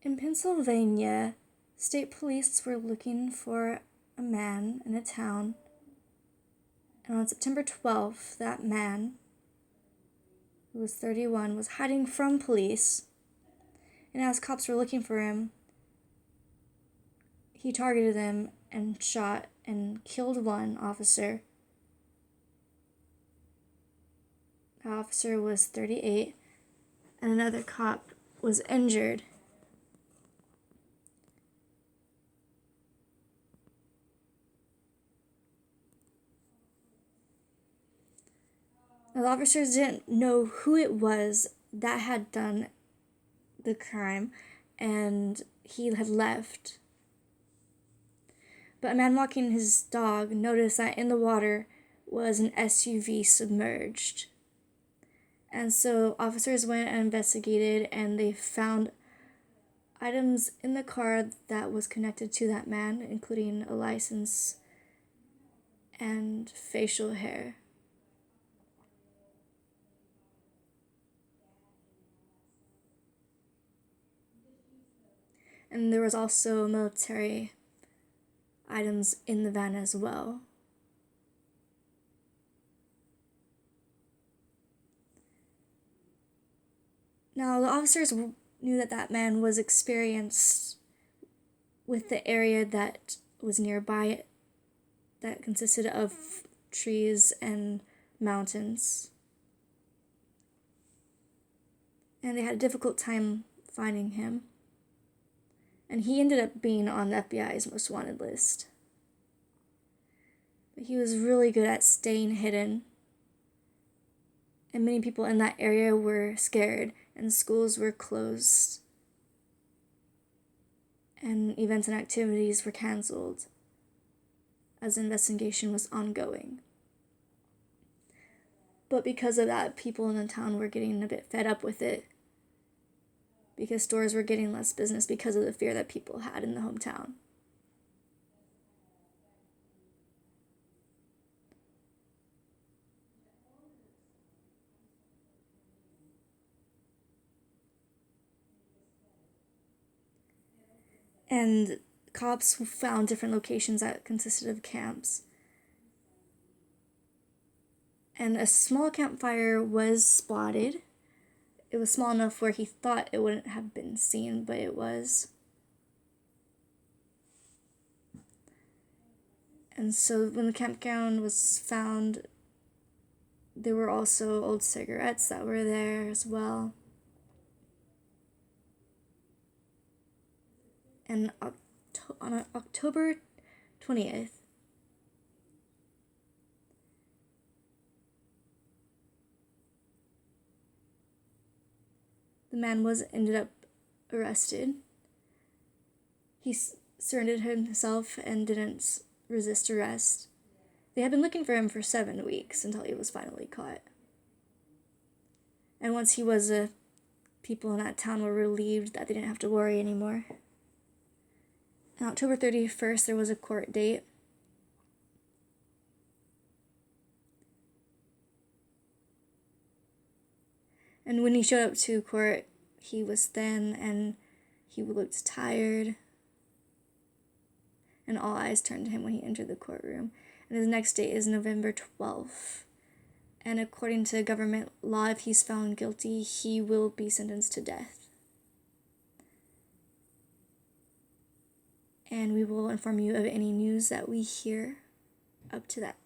In Pennsylvania, state police were looking for a man in a town, and on September 12th, that man, who was 31, was hiding from police, and as cops were looking for him, he targeted them and shot and killed one officer. The officer was 38, and another cop was injured. Now, the officers didn't know who it was that had done the crime, and he had left. But a man walking his dog noticed that in the water was an SUV submerged. And so officers went and investigated, and they found items in the car that was connected to that man, including a license and facial hair. And there was also military items in the van as well. Now, the officers knew that that man was experienced with the area that was nearby it, that consisted of trees and mountains. And they had a difficult time finding him. And he ended up being on the FBI's most wanted list. But he was really good at staying hidden. And many people in that area were scared, and schools were closed. And events and activities were canceled as the investigation was ongoing. But because of that, people in the town were getting a bit fed up with it, because stores were getting less business because of the fear that people had in the hometown. And cops found different locations that consisted of camps. And a small campfire was spotted. It was small enough where he thought it wouldn't have been seen, but it was. And so when the campground was found, there were also old cigarettes that were there as well. And on October 20th, the man ended up arrested. He surrendered himself and didn't resist arrest. They had been looking for him for 7 weeks until he was finally caught. And once he was, people in that town were relieved that they didn't have to worry anymore. On October 31st, there was a court date. And when he showed up to court, he was thin and he looked tired. And all eyes turned to him when he entered the courtroom. And his next date is November 12th. And according to government law, if he's found guilty, he will be sentenced to death. And we will inform you of any news that we hear up to that